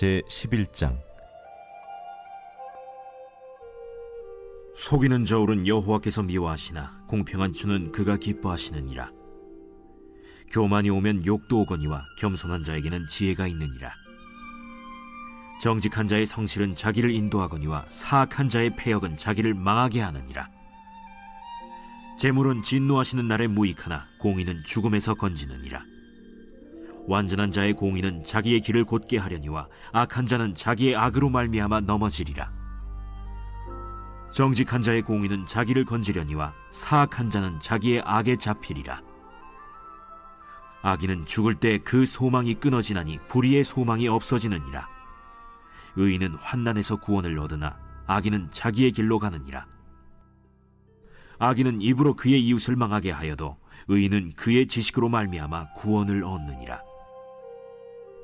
제11장. 속이는 저울은 여호와께서 미워하시나 공평한 주는 그가 기뻐하시느니라. 교만이 오면 욕도 오거니와 겸손한 자에게는 지혜가 있느니라. 정직한 자의 성실은 자기를 인도하거니와 사악한 자의 패역은 자기를 망하게 하느니라. 재물은 진노하시는 날에 무익하나 공의는 죽음에서 건지느니라. 완전한 자의 공의는 자기의 길을 곧게 하려니와 악한 자는 자기의 악으로 말미암아 넘어지리라. 정직한 자의 공의는 자기를 건지려니와 사악한 자는 자기의 악에 잡히리라. 악인은 죽을 때 그 소망이 끊어지나니 불의의 소망이 없어지느니라. 의인은 환난에서 구원을 얻으나 악인은 자기의 길로 가느니라. 악인은 입으로 그의 이웃을 망하게 하여도 의인은 그의 지식으로 말미암아 구원을 얻느니라.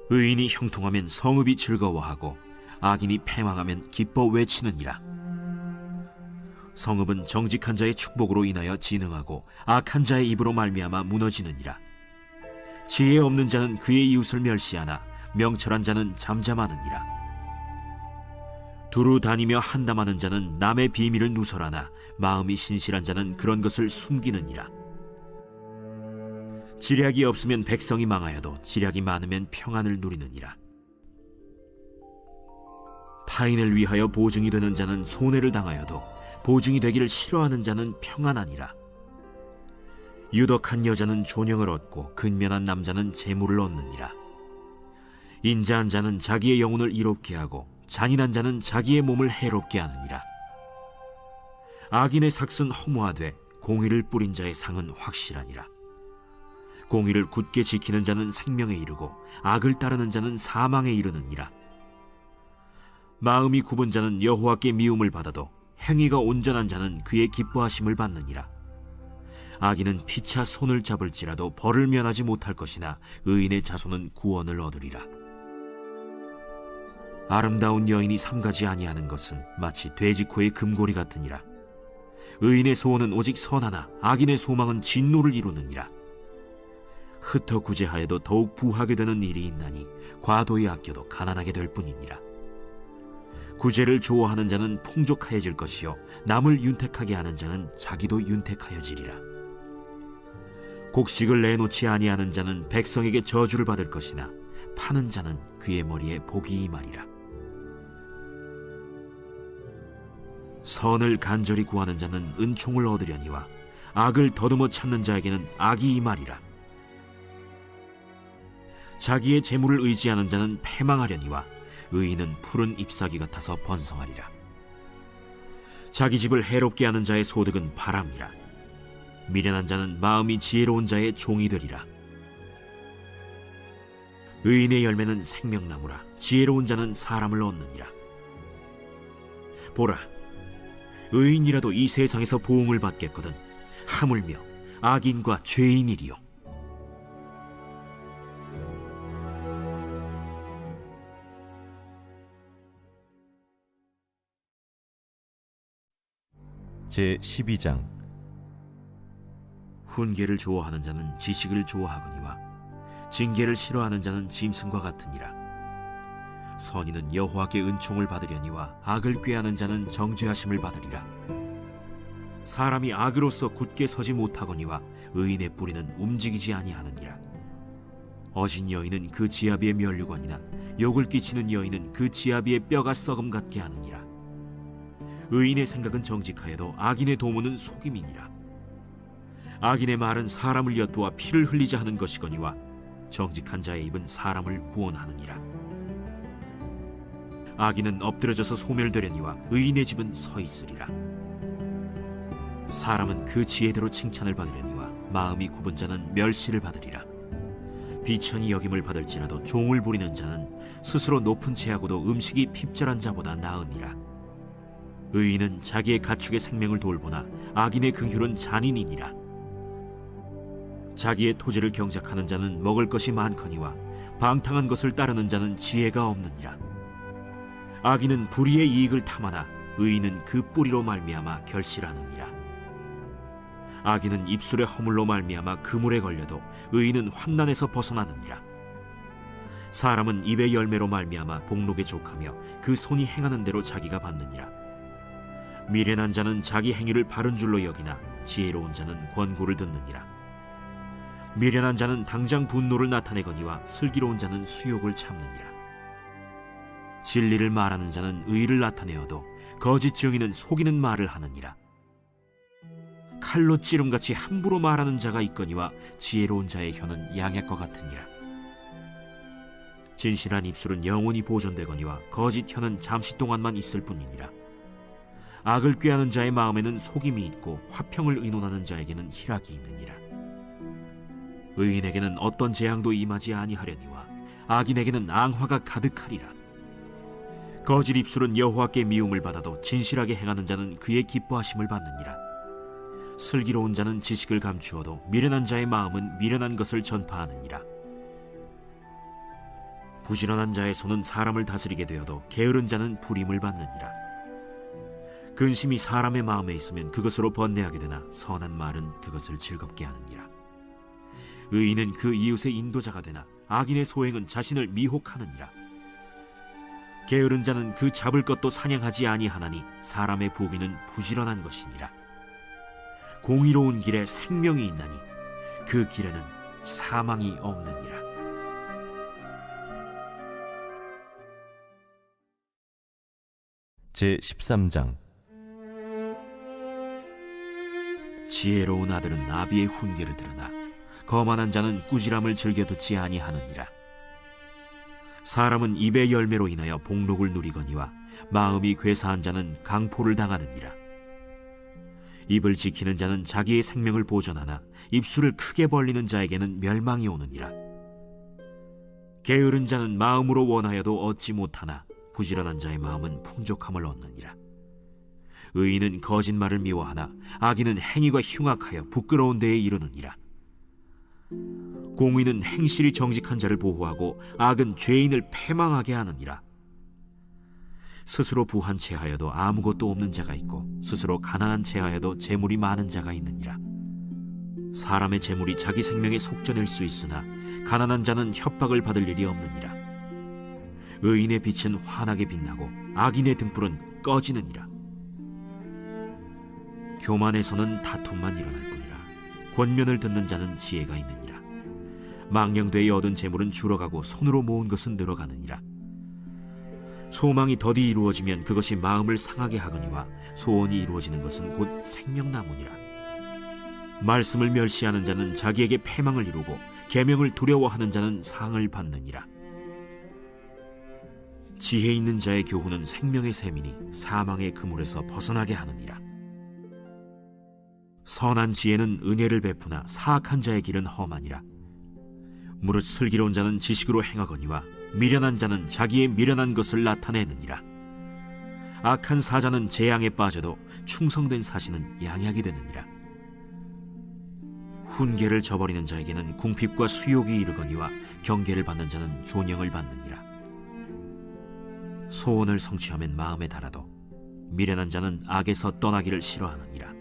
의인이 형통하면 성읍이 즐거워하고 악인이 패망하면 기뻐 외치느니라. 성읍은 정직한 자의 축복으로 인하여 진흥하고 악한 자의 입으로 말미암아 무너지느니라. 지혜 없는 자는 그의 이웃을 멸시하나 명철한 자는 잠잠하느니라. 두루 다니며 한담하는 자는 남의 비밀을 누설하나 마음이 신실한 자는 그런 것을 숨기느니라. 지략이 없으면 백성이 망하여도 지략이 많으면 평안을 누리느니라. 타인을 위하여 보증이 되는 자는 손해를 당하여도 보증이 되기를 싫어하는 자는 평안하니라. 유덕한 여자는 존영을 얻고 근면한 남자는 재물을 얻느니라. 인자한 자는 자기의 영혼을 이롭게 하고 잔인한 자는 자기의 몸을 해롭게 하느니라. 악인의 삭은 허무하되 공의를 뿌린 자의 상은 확실하니라. 공의를 굳게 지키는 자는 생명에 이르고 악을 따르는 자는 사망에 이르느니라. 마음이 굽은 자는 여호와께 미움을 받아도 행위가 온전한 자는 그의 기뻐하심을 받느니라. 악인은 피차 손을 잡을지라도 벌을 면하지 못할 것이나 의인의 자손은 구원을 얻으리라. 아름다운 여인이 삼가지 아니하는 것은 마치 돼지코의 금고리 같으니라. 의인의 소원은 오직 선하나 악인의 소망은 진노를 이루느니라. 흩어 구제하여도 더욱 부하게 되는 일이 있나니 과도히 아껴도 가난하게 될 뿐이니라. 구제를 좋아하는 자는 풍족하여질 것이요 남을 윤택하게 하는 자는 자기도 윤택하여지리라. 곡식을 내놓지 아니하는 자는 백성에게 저주를 받을 것이나 파는 자는 그의 머리에 복이 임하리라. 선을 간절히 구하는 자는 은총을 얻으려니와 악을 더듬어 찾는 자에게는 악이 임하리라. 자기의 재물을 의지하는 자는 패망하려니와 의인은 푸른 잎사귀 같아서 번성하리라. 자기 집을 해롭게 하는 자의 소득은 바람이라. 미련한 자는 마음이 지혜로운 자의 종이 되리라. 의인의 열매는 생명나무라. 지혜로운 자는 사람을 얻느니라. 보라, 의인이라도 이 세상에서 보응을 받겠거든 하물며 악인과 죄인이리요. 제12장. 훈계를 좋아하는 자는 지식을 좋아하거니와 징계를 싫어하는 자는 짐승과 같으니라. 선인은 여호와께 은총을 받으려니와 악을 꾀하는 자는 정죄하심을 받으리라. 사람이 악으로서 굳게 서지 못하거니와 의인의 뿌리는 움직이지 아니하느니라. 어진 여인은 그 지아비의 면류관이나 욕을 끼치는 여인은 그 지아비의 뼈가 썩음 같게 하느니라. 의인의 생각은 정직하여도 악인의 도모는 속임이니라. 악인의 말은 사람을 엿보아 피를 흘리자 하는 것이거니와 정직한 자의 입은 사람을 구원하느니라. 악인은 엎드려져서 소멸되려니와 의인의 집은 서 있으리라. 사람은 그 지혜대로 칭찬을 받으려니와 마음이 굽은 자는 멸시를 받으리라. 비천히 여김을 받을지라도 종을 부리는 자는 스스로 높은 채하고도 음식이 핍절한 자보다 나으니라. 의인은 자기의 가축의 생명을 돌보나 악인의 긍휼은 잔인이니라. 자기의 토지를 경작하는 자는 먹을 것이 많거니와 방탕한 것을 따르는 자는 지혜가 없느니라. 악인은 불의의 이익을 탐하나 의인은 그 뿌리로 말미암아 결실하느니라. 악인은 입술의 허물로 말미암아 그물에 걸려도 의인은 환난에서 벗어나느니라. 사람은 입의 열매로 말미암아 복록에 족하며 그 손이 행하는 대로 자기가 받느니라. 미련한 자는 자기 행위를 바른 줄로 여기나 지혜로운 자는 권고를 듣느니라. 미련한 자는 당장 분노를 나타내거니와 슬기로운 자는 수욕을 참느니라. 진리를 말하는 자는 의를 나타내어도 거짓 증인은 속이는 말을 하느니라. 칼로 찌름같이 함부로 말하는 자가 있거니와 지혜로운 자의 혀는 양약과 같으니라. 진실한 입술은 영원히 보존되거니와 거짓 혀는 잠시 동안만 있을 뿐이니라. 악을 꾀하는 자의 마음에는 속임이 있고 화평을 의논하는 자에게는 희락이 있느니라. 의인에게는 어떤 재앙도 임하지 아니하려니와 악인에게는 앙화가 가득하리라. 거짓 입술은 여호와께 미움을 받아도 진실하게 행하는 자는 그의 기뻐하심을 받느니라. 슬기로운 자는 지식을 감추어도 미련한 자의 마음은 미련한 것을 전파하느니라. 부지런한 자의 손은 사람을 다스리게 되어도 게으른 자는 불임을 받느니라. 근심이 사람의 마음에 있으면 그것으로 번뇌하게 되나 선한 말은 그것을 즐겁게 하느니라. 의인은 그 이웃의 인도자가 되나 악인의 소행은 자신을 미혹하느니라. 게으른 자는 그 잡을 것도 사냥하지 아니하나니 사람의 부귀는 부지런한 것이니라. 공의로운 길에 생명이 있나니 그 길에는 사망이 없느니라. 제13장. 지혜로운 아들은 아비의 훈계를 들으나 거만한 자는 꾸지람을 즐겨 듣지 아니하느니라. 사람은 입의 열매로 인하여 복록을 누리거니와 마음이 괴사한 자는 강포를 당하느니라. 입을 지키는 자는 자기의 생명을 보존하나 입술을 크게 벌리는 자에게는 멸망이 오느니라. 게으른 자는 마음으로 원하여도 얻지 못하나 부지런한 자의 마음은 풍족함을 얻느니라. 의인은 거짓말을 미워하나 악인은 행위가 흉악하여 부끄러운 데에 이르느니라. 공의는 행실이 정직한 자를 보호하고 악은 죄인을 패망하게 하느니라. 스스로 부한 채하여도 아무것도 없는 자가 있고 스스로 가난한 채하여도 재물이 많은 자가 있느니라. 사람의 재물이 자기 생명에 속전일 수 있으나 가난한 자는 협박을 받을 일이 없느니라. 의인의 빛은 환하게 빛나고 악인의 등불은 꺼지느니라. 교만에서는 다툼만 일어날 뿐이라. 권면을 듣는 자는 지혜가 있느니라. 망령되이 얻은 재물은 줄어가고 손으로 모은 것은 늘어가느니라. 소망이 더디 이루어지면 그것이 마음을 상하게 하거니와 소원이 이루어지는 것은 곧 생명나무니라. 말씀을 멸시하는 자는 자기에게 패망을 이루고 계명을 두려워하는 자는 상을 받느니라. 지혜 있는 자의 교훈은 생명의 샘이니 사망의 그물에서 벗어나게 하느니라. 선한 지혜는 은혜를 베푸나 사악한 자의 길은 험하니라. 무릇 슬기로운 자는 지식으로 행하거니와 미련한 자는 자기의 미련한 것을 나타내느니라. 악한 사자는 재앙에 빠져도 충성된 사신은 양약이 되느니라. 훈계를 저버리는 자에게는 궁핍과 수욕이 이르거니와 경계를 받는 자는 존영을 받느니라. 소원을 성취하면 마음에 달아도 미련한 자는 악에서 떠나기를 싫어하느니라.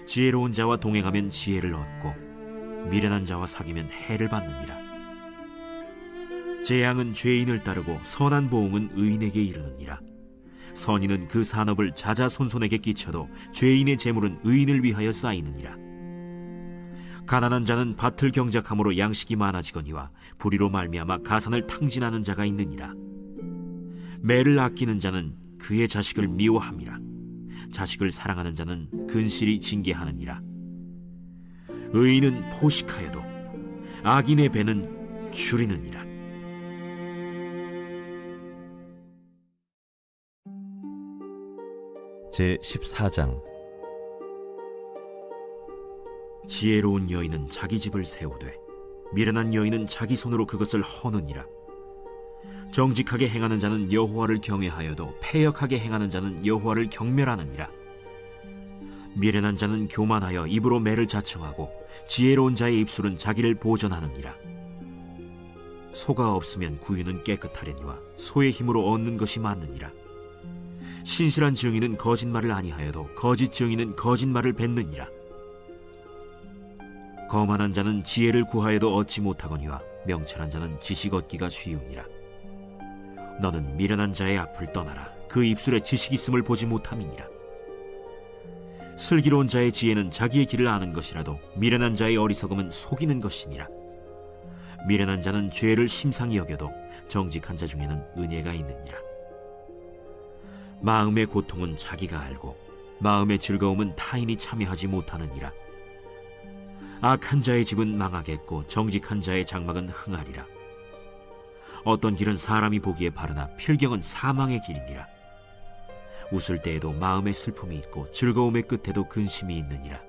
지혜로운 자와 동행하면 지혜를 얻고 미련한 자와 사귀면 해를 받느니라. 재앙은 죄인을 따르고 선한 보응은 의인에게 이르느니라. 선인은 그 산업을 자자손손에게 끼쳐도 죄인의 재물은 의인을 위하여 쌓이느니라. 가난한 자는 밭을 경작함으로 양식이 많아지거니와 불의로 말미암아 가산을 탕진하는 자가 있느니라. 매를 아끼는 자는 그의 자식을 미워함이라. 자식을 사랑하는 자는 근실이 징계하느니라. 의인은 포식하여도 악인의 배는 줄이느니라. 제14장. 지혜로운 여인은 자기 집을 세우되 미련한 여인은 자기 손으로 그것을 허느니라. 정직하게 행하는 자는 여호와를 경외하여도 패역하게 행하는 자는 여호와를 경멸하느니라. 미련한 자는 교만하여 입으로 매를 자청하고 지혜로운 자의 입술은 자기를 보전하느니라. 소가 없으면 구유는 깨끗하려니와 소의 힘으로 얻는 것이 많느니라. 신실한 증인은 거짓말을 아니하여도 거짓 증인은 거짓말을 뱉느니라. 거만한 자는 지혜를 구하여도 얻지 못하거니와 명철한 자는 지식 얻기가 쉬우니라. 너는 미련한 자의 앞을 떠나라. 그 입술에 지식 있음을 보지 못함이니라. 슬기로운 자의 지혜는 자기의 길을 아는 것이라도 미련한 자의 어리석음은 속이는 것이니라. 미련한 자는 죄를 심상히 여겨도 정직한 자 중에는 은혜가 있느니라. 마음의 고통은 자기가 알고 마음의 즐거움은 타인이 참여하지 못하느니라. 악한 자의 집은 망하겠고 정직한 자의 장막은 흥하리라. 어떤 길은 사람이 보기에 바르나 필경은 사망의 길이니라. 웃을 때에도 마음의 슬픔이 있고 즐거움의 끝에도 근심이 있느니라.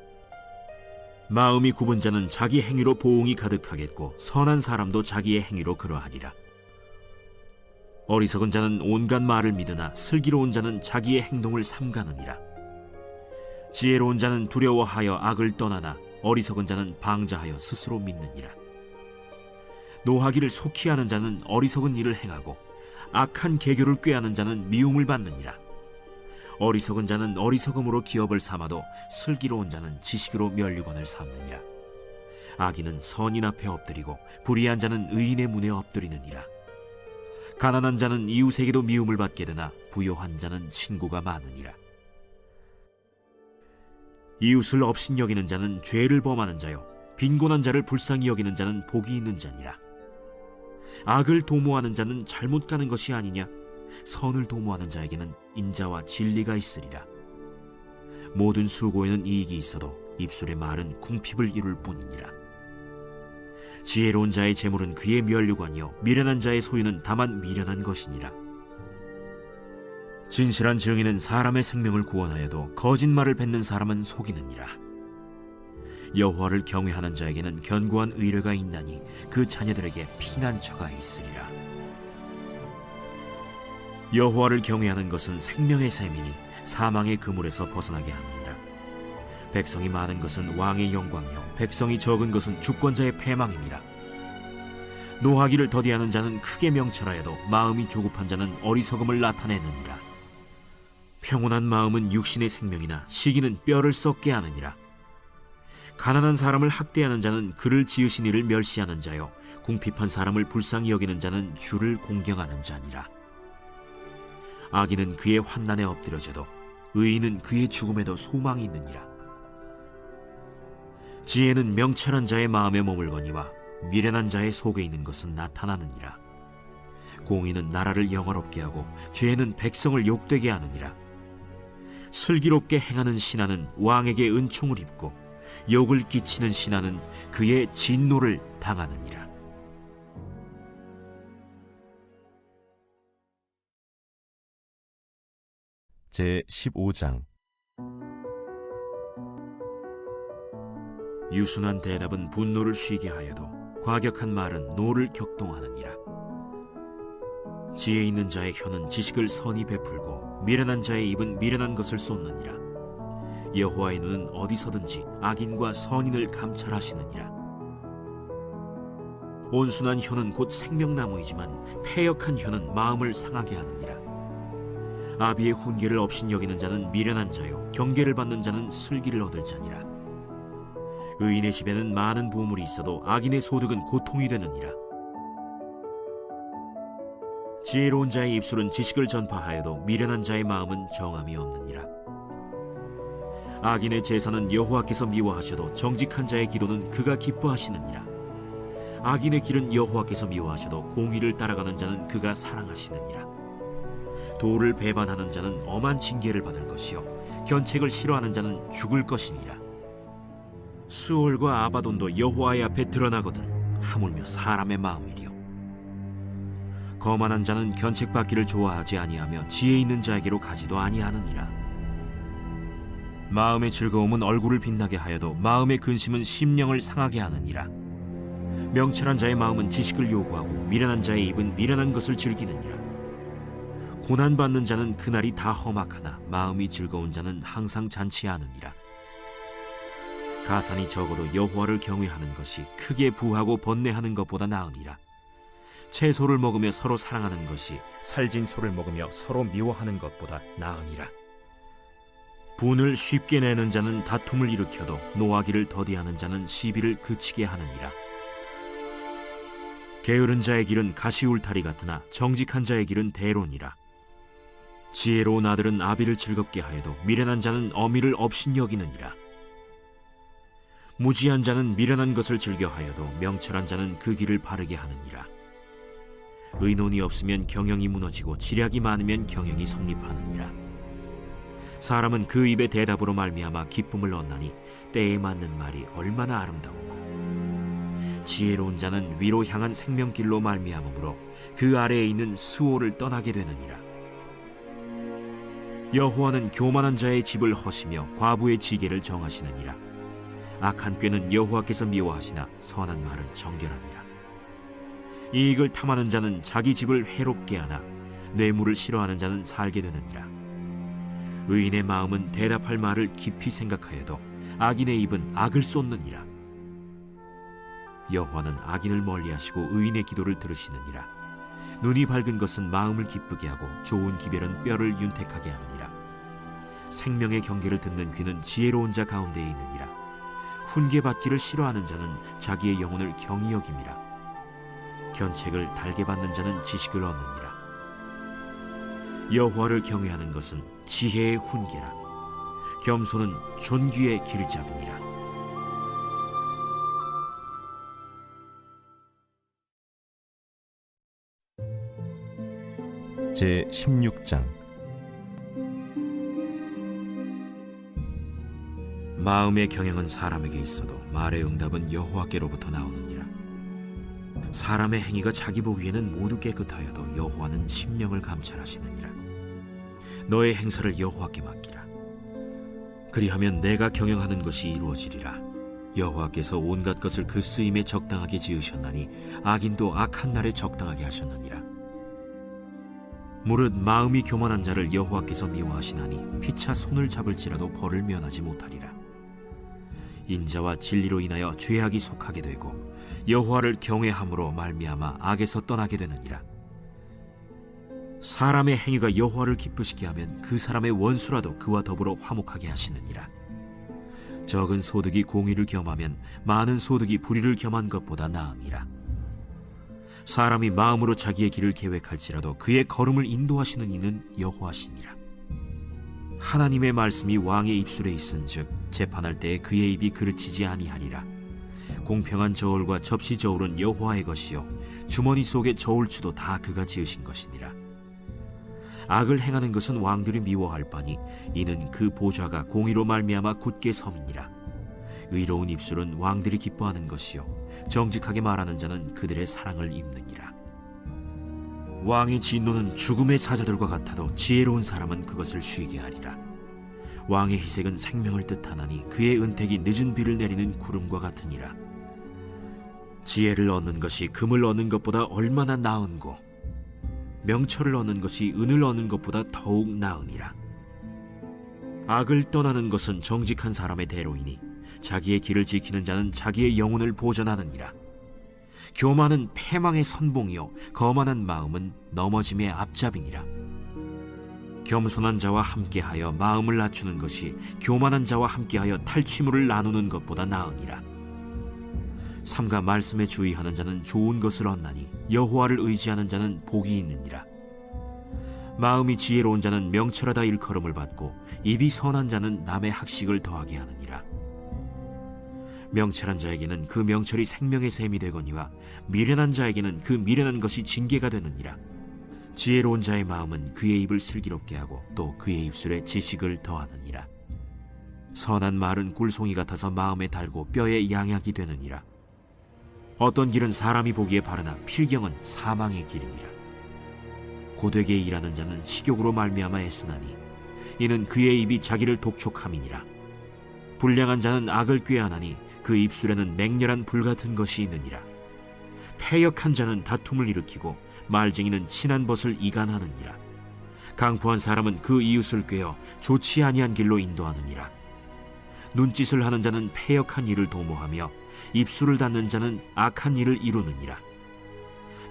마음이 굽은 자는 자기 행위로 보응이 가득하겠고 선한 사람도 자기의 행위로 그러하리라. 어리석은 자는 온갖 말을 믿으나 슬기로운 자는 자기의 행동을 삼가느니라. 지혜로운 자는 두려워하여 악을 떠나나 어리석은 자는 방자하여 스스로 믿느니라. 노하기를 속히 하는 자는 어리석은 일을 행하고 악한 계교를 꾀하는 자는 미움을 받느니라. 어리석은 자는 어리석음으로 기업을 삼아도 슬기로운 자는 지식으로 면류관을 삼느니라. 악인은 선인 앞에 엎드리고 불의한 자는 의인의 문에 엎드리느니라. 가난한 자는 이웃에게도 미움을 받게 되나 부요한 자는 친구가 많으니라. 이웃을 업신여기는 자는 죄를 범하는 자요 빈곤한 자를 불쌍히 여기는 자는 복이 있는 자니라. 악을 도모하는 자는 잘못 가는 것이 아니냐? 선을 도모하는 자에게는 인자와 진리가 있으리라. 모든 수고에는 이익이 있어도 입술의 말은 궁핍을 이룰 뿐이니라. 지혜로운 자의 재물은 그의 면류관이요 미련한 자의 소유는 다만 미련한 것이니라. 진실한 증인은 사람의 생명을 구원하여도 거짓말을 뱉는 사람은 속이느니라. 여호와를 경외하는 자에게는 견고한 의뢰가 있나니 그 자녀들에게 피난처가 있으리라. 여호와를 경외하는 것은 생명의 셈이니 사망의 그물에서 벗어나게 하느니라. 백성이 많은 것은 왕의 영광이요 백성이 적은 것은 주권자의 패망이니라. 노하기를 더디하는 자는 크게 명철하여도 마음이 조급한 자는 어리석음을 나타내느니라. 평온한 마음은 육신의 생명이나 시기는 뼈를 썩게 하느니라. 가난한 사람을 학대하는 자는 그를 지으신 이를 멸시하는 자요 궁핍한 사람을 불쌍히 여기는 자는 주를 공경하는 자니라. 악인은 그의 환난에 엎드려져도 의인은 그의 죽음에도 소망이 있느니라. 지혜는 명철한 자의 마음에 머물거니와 미련한 자의 속에 있는 것은 나타나느니라. 공의는 나라를 영화롭게 하고 죄는 백성을 욕되게 하느니라. 슬기롭게 행하는 신하는 왕에게 은총을 입고 욕을 끼치는 신하는 그의 진노를 당하느니라. 제15장. 유순한 대답은 분노를 쉬게 하여도 과격한 말은 노를 격동하느니라. 지혜 있는 자의 혀는 지식을 선히 베풀고 미련한 자의 입은 미련한 것을 쏟느니라. 여호와의 눈은 어디서든지 악인과 선인을 감찰하시느니라. 온순한 혀는 곧 생명나무이지만 패역한 혀는 마음을 상하게 하느니라. 아비의 훈계를 업신여기는 자는 미련한 자요 경계를 받는 자는 슬기를 얻을 자니라. 의인의 집에는 많은 보물이 있어도 악인의 소득은 고통이 되느니라. 지혜로운 자의 입술은 지식을 전파하여도 미련한 자의 마음은 정함이 없느니라. 악인의 제사는 여호와께서 미워하셔도 정직한 자의 기도는 그가 기뻐하시느니라. 악인의 길은 여호와께서 미워하셔도 공의를 따라가는 자는 그가 사랑하시느니라. 도를 배반하는 자는 엄한 징계를 받을 것이요 견책을 싫어하는 자는 죽을 것이니라. 수올과 아바돈도 여호와의 앞에 드러나거든 하물며 사람의 마음이리요. 거만한 자는 견책받기를 좋아하지 아니하며 지혜 있는 자에게로 가지도 아니하느니라. 마음의 즐거움은 얼굴을 빛나게 하여도 마음의 근심은 심령을 상하게 하느니라. 명철한 자의 마음은 지식을 요구하고 미련한 자의 입은 미련한 것을 즐기느니라. 고난받는 자는 그날이 다 험악하나 마음이 즐거운 자는 항상 잔치하느니라. 가산이 적어도 여호와를 경외하는 것이 크게 부하고 번뇌하는 것보다 나으니라. 채소를 먹으며 서로 사랑하는 것이 살진 소를 먹으며 서로 미워하는 것보다 나으니라. 분을 쉽게 내는 자는 다툼을 일으켜도 노하기를 더디하는 자는 시비를 그치게 하느니라. 게으른 자의 길은 가시 울타리 같으나 정직한 자의 길은 대로니라. 지혜로운 아들은 아비를 즐겁게 하여도 미련한 자는 어미를 업신여기느니라. 무지한 자는 미련한 것을 즐겨하여도 명철한 자는 그 길을 바르게 하느니라. 의논이 없으면 경영이 무너지고 지략이 많으면 경영이 성립하느니라. 사람은 그 입의 대답으로 말미암아 기쁨을 얻나니 때에 맞는 말이 얼마나 아름다운고. 지혜로운 자는 위로 향한 생명길로 말미암으므로 그 아래에 있는 수호를 떠나게 되느니라. 여호와는 교만한 자의 집을 허시며 과부의 지게를 정하시느니라. 악한 꾀는 여호와께서 미워하시나 선한 말은 정결하니라. 이익을 탐하는 자는 자기 집을 해롭게 하나 뇌물을 싫어하는 자는 살게 되느니라. 의인의 마음은 대답할 말을 깊이 생각하여도 악인의 입은 악을 쏟느니라. 여호와는 악인을 멀리하시고 의인의 기도를 들으시느니라. 눈이 밝은 것은 마음을 기쁘게 하고 좋은 기별은 뼈를 윤택하게 하느니라. 생명의 경계를 듣는 귀는 지혜로운 자 가운데에 있느니라. 훈계받기를 싫어하는 자는 자기의 영혼을 경히 여김이라. 견책을 달게 받는 자는 지식을 얻느니라. 여호와를 경외하는 것은 지혜의 훈계라. 겸손은 존귀의 길잡이니라. 제 16장. 마음의 경영은 사람에게 있어도 말의 응답은 여호와께로부터 나오느니라. 사람의 행위가 자기 보기에는 모두 깨끗하여도 여호와는 심령을 감찰하시느니라. 너의 행사를 여호와께 맡기라. 그리하면 내가 경영하는 것이 이루어지리라. 여호와께서 온갖 것을 그 쓰임에 적당하게 지으셨나니 악인도 악한 날에 적당하게 하셨느니라. 무릇 마음이 교만한 자를 여호와께서 미워하시나니 피차 손을 잡을지라도 벌을 면하지 못하리라. 인자와 진리로 인하여 죄악이 속하게 되고 여호와를 경외함으로 말미암아 악에서 떠나게 되느니라. 사람의 행위가 여호와를 기쁘시게 하면 그 사람의 원수라도 그와 더불어 화목하게 하시느니라. 적은 소득이 공의를 겸하면 많은 소득이 불의를 겸한 것보다 나으니라. 사람이 마음으로 자기의 길을 계획할지라도 그의 걸음을 인도하시는 이는 여호와시니라. 하나님의 말씀이 왕의 입술에 있은즉 재판할 때에 그의 입이 그르치지 아니하리라. 공평한 저울과 접시 저울은 여호와의 것이요 주머니 속의 저울추도 다 그가 지으신 것이니라. 악을 행하는 것은 왕들이 미워할 바니 이는 그 보좌가 공의로 말미암아 굳게 섬이니라. 의로운 입술은 왕들이 기뻐하는 것이요 정직하게 말하는 자는 그들의 사랑을 입느니라. 왕의 진노는 죽음의 사자들과 같아도 지혜로운 사람은 그것을 쉬게 하리라. 왕의 희색은 생명을 뜻하나니 그의 은택이 늦은 비를 내리는 구름과 같으니라. 지혜를 얻는 것이 금을 얻는 것보다 얼마나 나은고 명철을 얻는 것이 은을 얻는 것보다 더욱 나으니라. 악을 떠나는 것은 정직한 사람의 대로이니 자기의 길을 지키는 자는 자기의 영혼을 보전하느니라. 교만은 패망의 선봉이요 거만한 마음은 넘어짐의 앞잡이니라. 겸손한 자와 함께하여 마음을 낮추는 것이 교만한 자와 함께하여 탈취물을 나누는 것보다 나으니라. 삼가 말씀에 주의하는 자는 좋은 것을 얻나니 여호와를 의지하는 자는 복이 있느니라. 마음이 지혜로운 자는 명철하다 일컬음을 받고 입이 선한 자는 남의 학식을 더하게 하느니라. 명철한 자에게는 그 명철이 생명의 샘이 되거니와 미련한 자에게는 그 미련한 것이 징계가 되느니라. 지혜로운 자의 마음은 그의 입을 슬기롭게 하고 또 그의 입술에 지식을 더하느니라. 선한 말은 꿀송이 같아서 마음에 달고 뼈에 양약이 되느니라. 어떤 길은 사람이 보기에 바르나 필경은 사망의 길이니라. 고되게 일하는 자는 식욕으로 말미암아 애쓰나니 이는 그의 입이 자기를 독촉함이니라. 불량한 자는 악을 꾀하나니 그 입술에는 맹렬한 불 같은 것이 있느니라. 패역한 자는 다툼을 일으키고 말쟁이는 친한 벗을 이간하느니라. 강포한 사람은 그 이웃을 꾀어 좋지 아니한 길로 인도하느니라. 눈짓을 하는 자는 패역한 일을 도모하며 입술을 닫는 자는 악한 일을 이루느니라.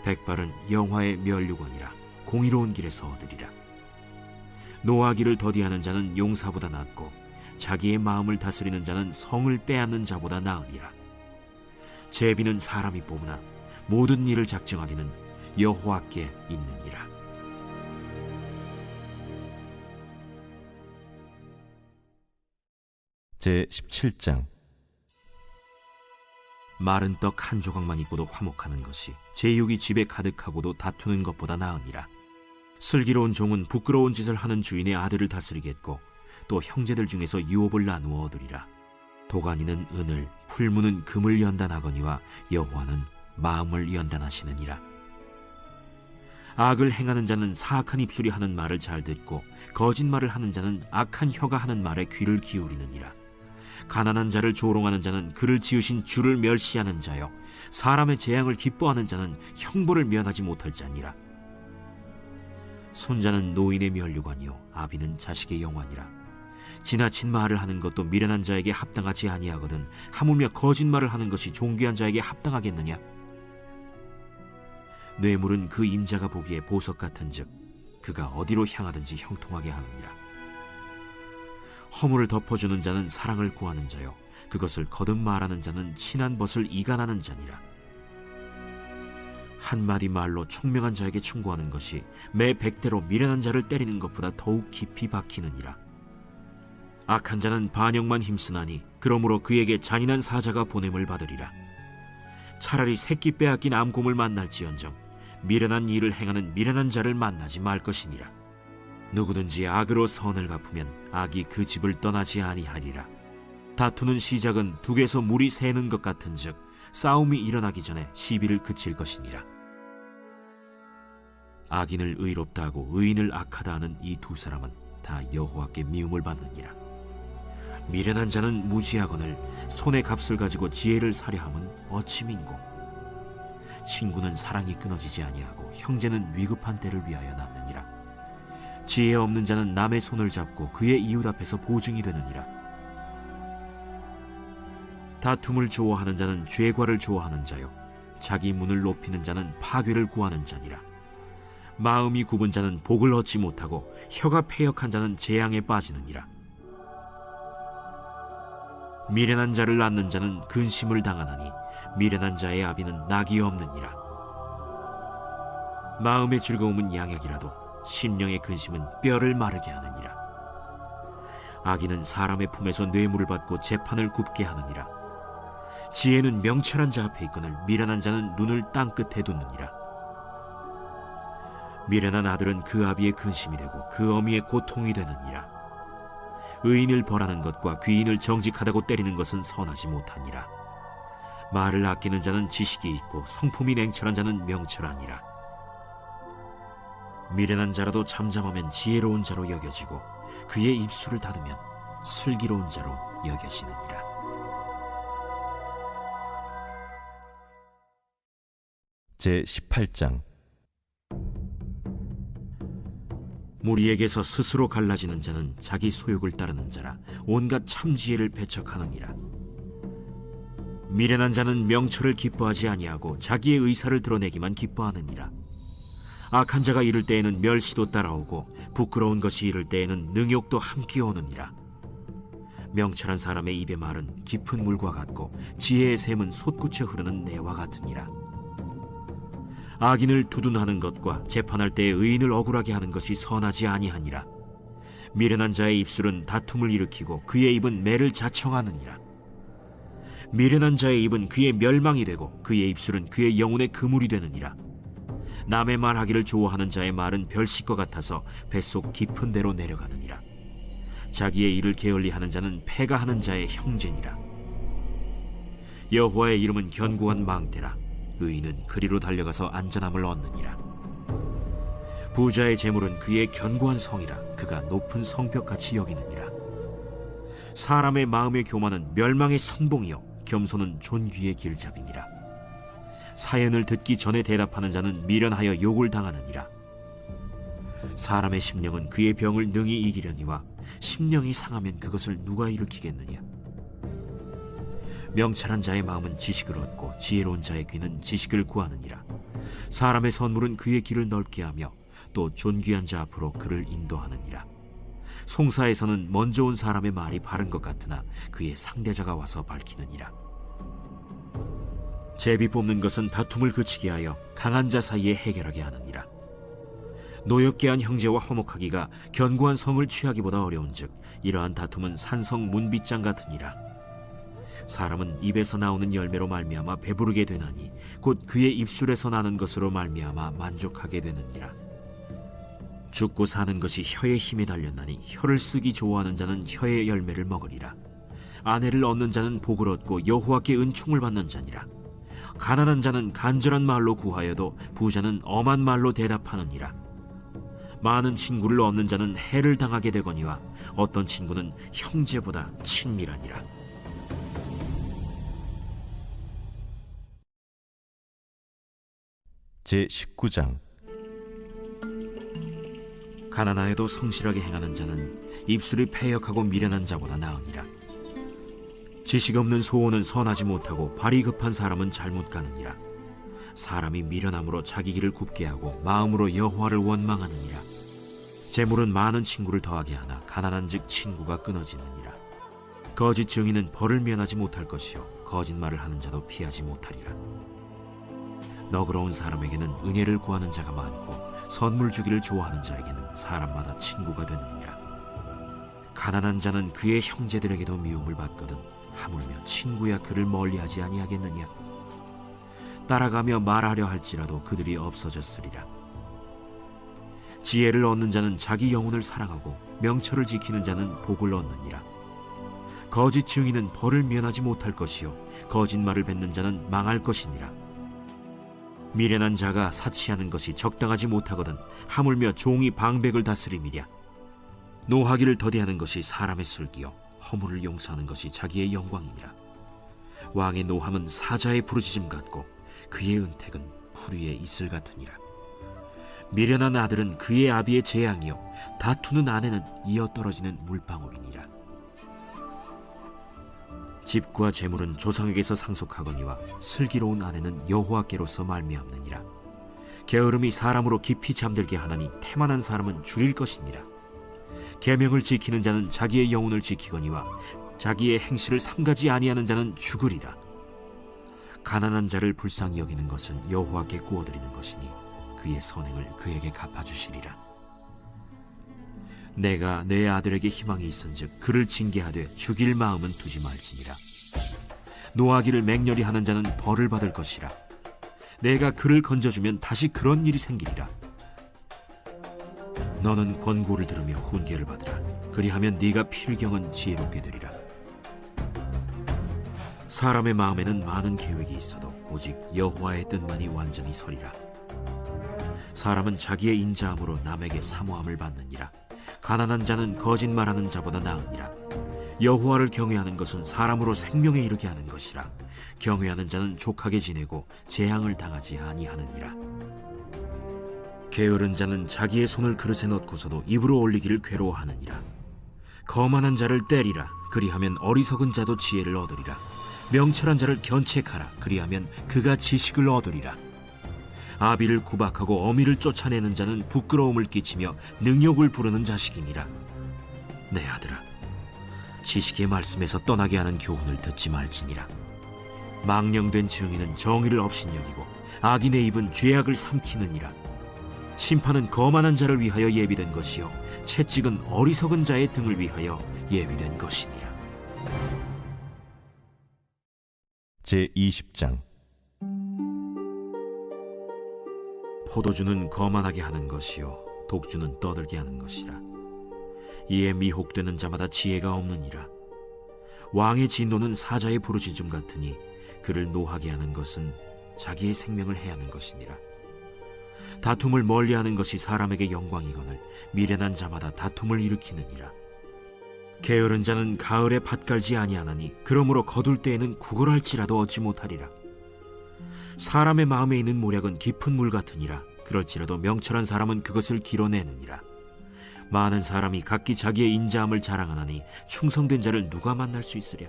백발은 영화의 면류관이라 공의로운 길에서 얻으리라. 노하기를 더디하는 자는 용사보다 낫고 자기의 마음을 다스리는 자는 성을 빼앗는 자보다 나으니라. 제비는 사람이 뽑으나 모든 일을 작정하기는 여호와께 있느니라. 제 17장. 마른 떡 한 조각만 있고도 화목하는 것이 제육이 집에 가득하고도 다투는 것보다 나으니라. 슬기로운 종은 부끄러운 짓을 하는 주인의 아들을 다스리겠고 또 형제들 중에서 유업을 나누어 얻으리라. 도가니는 은을, 풀무는 금을 연단하거니와 여호와는 마음을 연단하시느니라. 악을 행하는 자는 사악한 입술이 하는 말을 잘 듣고 거짓말을 하는 자는 악한 혀가 하는 말에 귀를 기울이느니라. 가난한 자를 조롱하는 자는 그를 지으신 주를 멸시하는 자요, 사람의 재앙을 기뻐하는 자는 형벌을 면하지 못할 자니라. 손자는 노인의 면류관이요 아비는 자식의 영환이라. 지나친 말을 하는 것도 미련한 자에게 합당하지 아니하거든 하물며 거짓말을 하는 것이 존귀한 자에게 합당하겠느냐? 뇌물은 그 임자가 보기에 보석 같은즉 그가 어디로 향하든지 형통하게 하느니라. 허물을 덮어주는 자는 사랑을 구하는 자요 그것을 거듭 말하는 자는 친한 벗을 이간하는 자니라. 한마디 말로 총명한 자에게 충고하는 것이 매 100대로 미련한 자를 때리는 것보다 더욱 깊이 박히느니라. 악한 자는 반역만 힘쓰나니 그러므로 그에게 잔인한 사자가 보냄을 받으리라. 차라리 새끼 빼앗긴 암곰을 만날지언정 미련한 일을 행하는 미련한 자를 만나지 말 것이니라. 누구든지 악으로 선을 갚으면 악이 그 집을 떠나지 아니하리라. 다투는 시작은 둑에서 물이 새는 것 같은즉 싸움이 일어나기 전에 시비를 그칠 것이니라. 악인을 의롭다 하고 의인을 악하다 하는 이 두 사람은 다 여호와께 미움을 받느니라. 미련한 자는 무지하거늘 손의 값을 가지고 지혜를 사려함은 어찌 민고. 친구는 사랑이 끊어지지 아니하고 형제는 위급한 때를 위하여 낳느니라. 지혜 없는 자는 남의 손을 잡고 그의 이웃 앞에서 보증이 되느니라. 다툼을 좋아하는 자는 죄과를 좋아하는 자요 자기 문을 높이는 자는 파괴를 구하는 자니라. 마음이 굽은 자는 복을 얻지 못하고 혀가 패역한 자는 재앙에 빠지느니라. 미련한 자를 낳는 자는 근심을 당하나니 미련한 자의 아비는 낙이 없느니라. 마음의 즐거움은 양약이라도 심령의 근심은 뼈를 마르게 하느니라. 악인은 사람의 품에서 뇌물을 받고 재판을 굽게 하느니라. 지혜는 명철한 자 앞에 있거늘 미련한 자는 눈을 땅 끝에 두느니라. 미련한 아들은 그 아비의 근심이 되고 그 어미의 고통이 되느니라. 의인을 벌하는 것과 귀인을 정직하다고 때리는 것은 선하지 못하니라. 말을 아끼는 자는 지식이 있고 성품이 냉철한 자는 명철하니라. 미련한 자라도 잠잠하면 지혜로운 자로 여겨지고 그의 입술을 닫으면 슬기로운 자로 여겨지느니라. 제 18장. 무리에게서 스스로 갈라지는 자는 자기 소욕을 따르는 자라 온갖 참지혜를 배척하느니라. 미련한 자는 명철을 기뻐하지 아니하고 자기의 의사를 드러내기만 기뻐하느니라. 악한 자가 이를 때에는 멸시도 따라오고 부끄러운 것이 이를 때에는 능욕도 함께 오느니라. 명철한 사람의 입의 말은 깊은 물과 같고 지혜의 샘은 솟구쳐 흐르는 내와 같으니라. 악인을 두둔하는 것과 재판할 때에 의인을 억울하게 하는 것이 선하지 아니하니라. 미련한 자의 입술은 다툼을 일으키고 그의 입은 매를 자청하느니라. 미련한 자의 입은 그의 멸망이 되고 그의 입술은 그의 영혼의 그물이 되느니라. 남의 말하기를 좋아하는 자의 말은 별식과 같아서 뱃속 깊은 데로 내려가느니라. 자기의 일을 게을리하는 자는 패가 하는 자의 형제니라. 여호와의 이름은 견고한 망대라. 의인은 그리로 달려가서 안전함을 얻느니라. 부자의 재물은 그의 견고한 성이라. 그가 높은 성벽같이 여기느니라. 사람의 마음의 교만은 멸망의 선봉이요 겸손은 존귀의 길잡이니라. 사연을 듣기 전에 대답하는 자는 미련하여 욕을 당하느니라. 사람의 심령은 그의 병을 능히 이기려니와 심령이 상하면 그것을 누가 일으키겠느냐. 명철한 자의 마음은 지식을 얻고 지혜로운 자의 귀는 지식을 구하느니라. 사람의 선물은 그의 길을 넓게 하며 또 존귀한 자 앞으로 그를 인도하느니라. 송사에서는 먼저 온 사람의 말이 바른 것 같으나 그의 상대자가 와서 밝히느니라. 제비 뽑는 것은 다툼을 그치게 하여 강한 자 사이에 해결하게 하느니라. 노엽게 한 형제와 화목하기가 견고한 성을 취하기보다 어려운즉 이러한 다툼은 산성 문빗장 같으니라. 사람은 입에서 나오는 열매로 말미암아 배부르게 되나니 곧 그의 입술에서 나는 것으로 말미암아 만족하게 되느니라. 죽고 사는 것이 혀의 힘에 달렸나니 혀를 쓰기 좋아하는 자는 혀의 열매를 먹으리라. 아내를 얻는 자는 복을 얻고 여호와께 은총을 받는 자니라. 가난한 자는 간절한 말로 구하여도 부자는 엄한 말로 대답하느니라. 많은 친구를 얻는 자는 해를 당하게 되거니와 어떤 친구는 형제보다 친밀하니라. 제19장. 가난하여도 성실하게 행하는 자는 입술이 패역하고 미련한 자보다 나으니라. 지식 없는 소원은 선하지 못하고 발이 급한 사람은 잘못 가느니라. 사람이 미련함으로 자기 길을 굽게 하고 마음으로 여호와를 원망하느니라. 재물은 많은 친구를 더하게 하나 가난한즉 친구가 끊어지느니라. 거짓 증인은 벌을 면하지 못할 것이요 거짓말을 하는 자도 피하지 못하리라. 너그러운 사람에게는 은혜를 구하는 자가 많고 선물 주기를 좋아하는 자에게는 사람마다 친구가 되느니라. 가난한 자는 그의 형제들에게도 미움을 받거든 하물며 친구야 그를 멀리하지 아니하겠느냐. 따라가며 말하려 할지라도 그들이 없어졌으리라. 지혜를 얻는 자는 자기 영혼을 사랑하고 명철을 지키는 자는 복을 얻느니라. 거짓 증인은 벌을 면하지 못할 것이요 거짓말을 뱉는 자는 망할 것이니라. 미련한 자가 사치하는 것이 적당하지 못하거든 하물며 종이 방백을 다스림이랴. 노하기를 더디하는 것이 사람의 슬기요 허물을 용서하는 것이 자기의 영광이니라. 왕의 노함은 사자의 부르짖음 같고 그의 은택은 풀 위에 이슬 같으니라. 미련한 아들은 그의 아비의 재앙이요 다투는 아내는 이어 떨어지는 물방울이니라. 집과 재물은 조상에게서 상속하거니와 슬기로운 아내는 여호와께로서 말미암느니라. 게으름이 사람으로 깊이 잠들게 하나니 태만한 사람은 줄일 것이니라. 계명을 지키는 자는 자기의 영혼을 지키거니와 자기의 행실을 삼가지 아니하는 자는 죽으리라. 가난한 자를 불쌍히 여기는 것은 여호와께 구워드리는 것이니 그의 선행을 그에게 갚아주시리라. 내가 내 아들에게 희망이 있은즉 그를 징계하되 죽일 마음은 두지 말지니라. 노하기를 맹렬히 하는 자는 벌을 받을 것이라. 내가 그를 건져주면 다시 그런 일이 생기리라. 너는 권고를 들으며 훈계를 받으라. 그리하면 네가 필경은 지혜롭게 되리라. 사람의 마음에는 많은 계획이 있어도 오직 여호와의 뜻만이 완전히 서리라. 사람은 자기의 인자함으로 남에게 사모함을 받느니라. 가난한 자는 거짓말하는 자보다 나으니라. 여호와를 경외하는 것은 사람으로 생명에 이르게 하는 것이라. 경외하는 자는 족하게 지내고 재앙을 당하지 아니하느니라. 게으른 자는 자기의 손을 그릇에 넣고서도 입으로 올리기를 괴로워하느니라. 거만한 자를 때리라. 그리하면 어리석은 자도 지혜를 얻으리라. 명철한 자를 견책하라. 그리하면 그가 지식을 얻으리라. 아비를 구박하고 어미를 쫓아내는 자는 부끄러움을 끼치며 능욕을 부르는 자식이니라. 내 아들아, 지식의 말씀에서 떠나게 하는 교훈을 듣지 말지니라. 망령된 증인은 정의를 업신여기고 악인의 입은 죄악을 삼키느니라. 심판은 거만한 자를 위하여 예비된 것이요 채찍은 어리석은 자의 등을 위하여 예비된 것이니라. 제20장. 포도주는 거만하게 하는 것이요 독주는 떠들게 하는 것이라. 이에 미혹되는 자마다 지혜가 없느니라. 왕의 진노는 사자의 부르짖음 같으니 그를 노하게 하는 것은 자기의 생명을 해하는 것이니라. 다툼을 멀리하는 것이 사람에게 영광이거늘 미련한 자마다 다툼을 일으키느니라. 게으른 자는 가을에 밭 갈지 아니하나니 그러므로 거둘 때에는 구걸할지라도 얻지 못하리라. 사람의 마음에 있는 모략은 깊은 물 같으니라. 그럴지라도 명철한 사람은 그것을 길어내느니라. 많은 사람이 각기 자기의 인자함을 자랑하나니 충성된 자를 누가 만날 수 있으랴.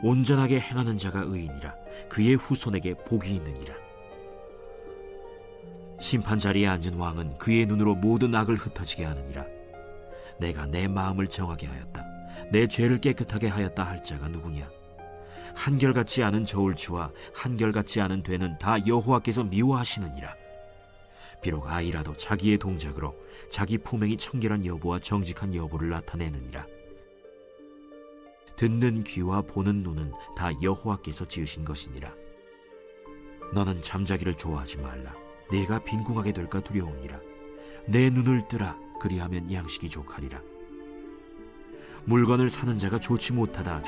온전하게 행하는 자가 의인이라. 그의 후손에게 복이 있느니라. 심판 자리에 앉은 왕은 그의 눈으로 모든 악을 흩어지게 하느니라. 내가 내 마음을 정하게 하였다. 내 죄를 깨끗하게 하였다 할 자가 누구냐. 한결같지 않은 저울추와 한결같지 않은 되는 다 여호와께서 미워하시느니라. 비록 아이라도 자기의 동작으로 자기 품행이 청결한 여부와 정직한 여부를 나타내느니라. 듣는 귀와 보는 눈은 다 여호와께서 지으신 것이니라. 너는 잠자기를 좋아하지 말라. 내가 빈궁하게 될까 두려우니라. 내 눈을 뜨라. 그리하면 양식이 족하리라. 물건을 사는 자가 좋지 못하다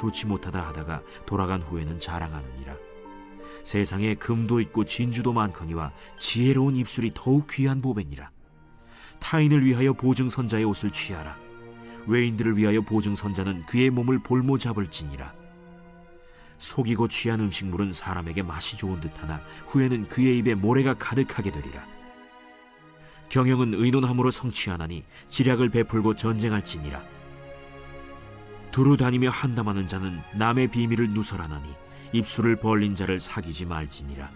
하다가 돌아간 후에는 자랑하느니라. 세상에 금도 있고 진주도 많거니와 지혜로운 입술이 더욱 귀한 보배니라. 타인을 위하여 보증선자의 옷을 취하라. 외인들을 위하여 보증선자는 그의 몸을 볼모 잡을지니라. 속이고 취한 음식물은 사람에게 맛이 좋은 듯하나 후에는 그의 입에 모래가 가득하게 되리라. 경영은 의논함으로 성취하나니 지략을 베풀고 전쟁할지니라. 두루 다니며 한담하는 자는 남의 비밀을 누설하나니 입술을 벌린 자를 사귀지 말지니라.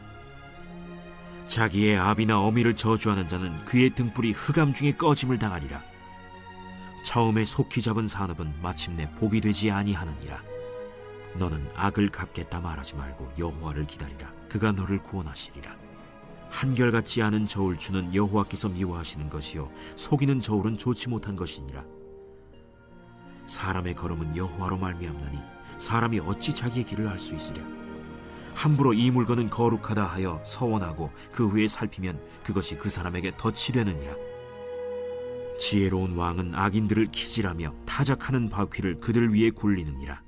자기의 아비나 어미를 저주하는 자는 그의 등불이 흑암 중에 꺼짐을 당하리라. 처음에 속히 잡은 산업은 마침내 복이 되지 아니하느니라. 너는 악을 갚겠다 말하지 말고 여호와를 기다리라. 그가 너를 구원하시리라. 한결같지 않은 저울추는 여호와께서 미워하시는 것이요 속이는 저울은 좋지 못한 것이니라. 사람의 걸음은 여호와로 말미암나니 사람이 어찌 자기의 길을 알 수 있으랴. 함부로 이 물건은 거룩하다 하여 서원하고 그 후에 살피면 그것이 그 사람에게 덫이 되느니라. 지혜로운 왕은 악인들을 기질하며 타작하는 바퀴를 그들 위에 굴리느니라.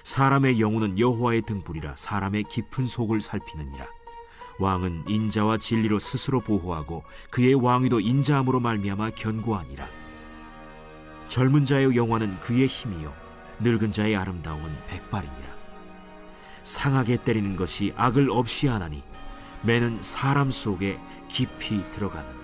사람의 영혼은 여호와의 등불이라 사람의 깊은 속을 살피느니라. 왕은 인자와 진리로 스스로 보호하고 그의 왕위도 인자함으로 말미암아 견고하니라. 젊은 자의 영화는 그의 힘이요 늙은 자의 아름다움은 백발이니라. 상하게 때리는 것이 악을 없이 하나니 매는 사람 속에 깊이 들어가느니라.